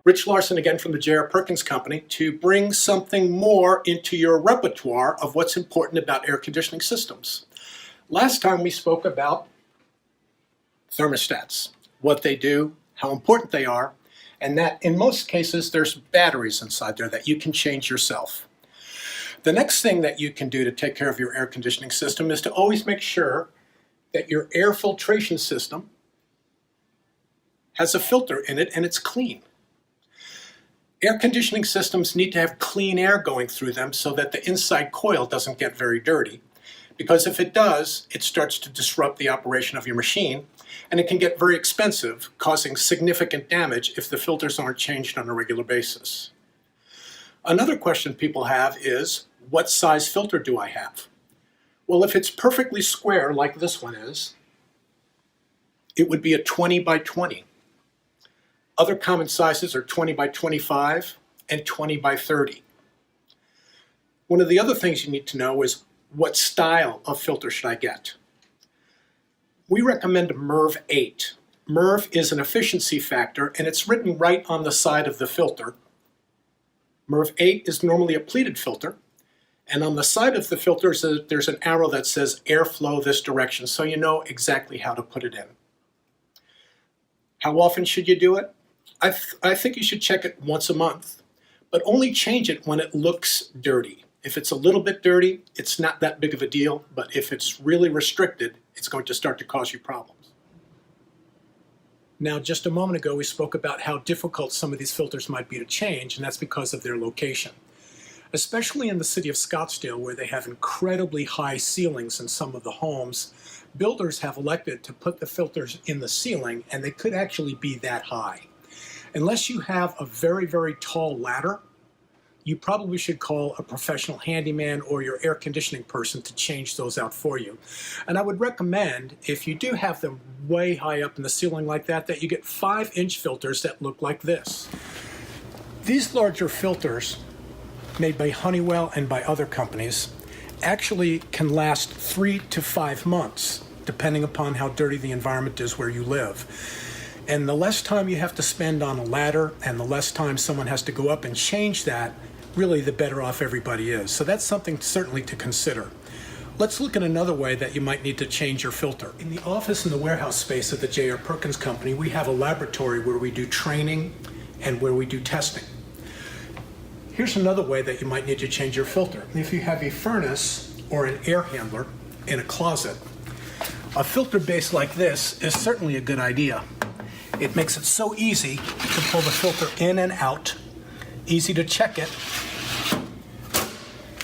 Rich Larson again from the J.R. Perkins Company to bring something more into your repertoire of what's important about air conditioning systems. Last time we spoke about thermostats, what they do, how important they are, and that in most cases there's batteries inside there that you can change yourself. The next thing that you can do to take care of your air conditioning system is to always make sure that your air filtration system has a filter in it and it's clean. Air conditioning systems need to have clean air going through them so that the inside coil doesn't get very dirty. Because if it does, it starts to disrupt the operation of your machine, and it can get very expensive, causing significant damage if the filters aren't changed on a regular basis. Another question people have is, what size filter do I have? Well, if it's perfectly square like this one is, it would be a 20 by 20. Other common sizes are 20 by 25 and 20 by 30. One of the other things you need to know is what style of filter should I get? We recommend MERV 8. MERV is an efficiency factor and it's written right on the side of the filter. MERV 8 is normally a pleated filter, and on the side of the filter there's an arrow that says airflow this direction, so you know exactly how to put it in. How often should you do it? I think you should check it once a month, but only change it when it looks dirty. If it's a little bit dirty, it's not that big of a deal, but if it's really restricted, it's going to start to cause you problems. Now, just a moment ago, we spoke about how difficult some of these filters might be to change, and that's because of their location. Especially in the city of Scottsdale, where they have incredibly high ceilings in some of the homes, builders have elected to put the filters in the ceiling, and they could actually be that high. Unless you have a very, very tall ladder, you probably should call a professional handyman or your air conditioning person to change those out for you. And I would recommend, if you do have them way high up in the ceiling like that, that you get 5-inch filters that look like this. These larger filters, made by Honeywell and by other companies, actually can last 3 to 5 months, depending upon how dirty the environment is where you live. And the less time you have to spend on a ladder and the less time someone has to go up and change that, really the better off everybody is. So that's something certainly to consider. Let's look at another way that you might need to change your filter. In the office and the warehouse space at the J.R. Perkins Company, we have a laboratory where we do training and where we do testing. Here's another way that you might need to change your filter. If you have a furnace or an air handler in a closet, a filter base like this is certainly a good idea. It makes it so easy to pull the filter in and out, easy to check it.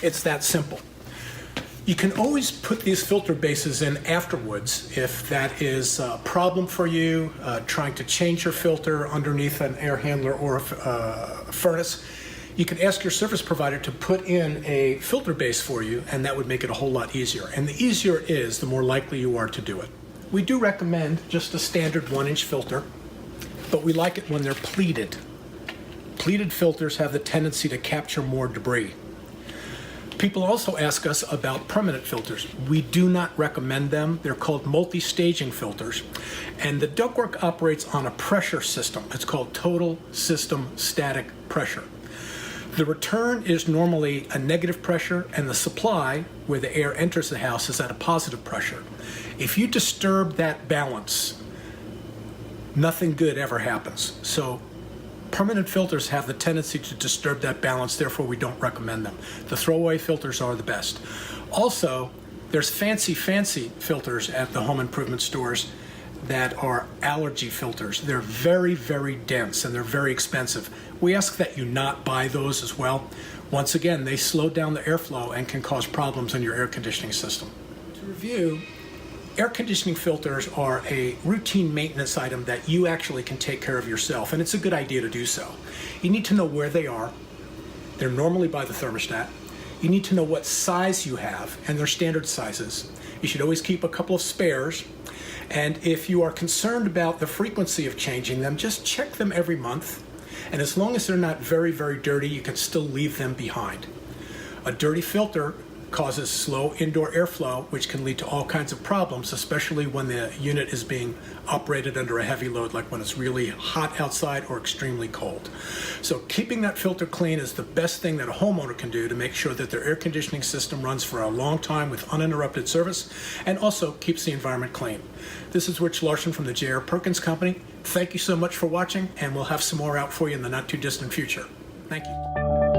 It's that simple. You can always put these filter bases in afterwards if that is a problem for you, trying to change your filter underneath an air handler or a furnace. You can ask your service provider to put in a filter base for you, and that would make it a whole lot easier. And the easier it is, the more likely you are to do it. We do recommend just a standard 1-inch filter, but we like it when they're pleated. Pleated filters have the tendency to capture more debris. People also ask us about permanent filters. We do not recommend them. They're called multi-staging filters, and the ductwork operates on a pressure system. It's called total system static pressure. The return is normally a negative pressure, and the supply, where the air enters the house, is at a positive pressure. If you disturb that balance, nothing good ever happens. So permanent filters have the tendency to disturb that balance, therefore we don't recommend them. The throwaway filters are the best. Also, there's fancy filters at the home improvement stores that are allergy filters. They're very, very dense and they're very expensive. We ask that you not buy those as well. Once again, they slow down the airflow and can cause problems in your air conditioning system. To review, air conditioning filters are a routine maintenance item that you actually can take care of yourself, and it's a good idea to do so. You need to know where they are. They're normally by the thermostat. You need to know what size you have, and they're standard sizes. You should always keep a couple of spares, and if you are concerned about the frequency of changing them, just check them every month, and as long as they're not very, very dirty, you can still leave them behind. A dirty filter causes slow indoor airflow, which can lead to all kinds of problems, especially when the unit is being operated under a heavy load, like when it's really hot outside or extremely cold. So keeping that filter clean is the best thing that a homeowner can do to make sure that their air conditioning system runs for a long time with uninterrupted service and also keeps the environment clean. This is Rich Larson from the J.R. Perkins Company. Thank you so much for watching, and we'll have some more out for you in the not too distant future. Thank you.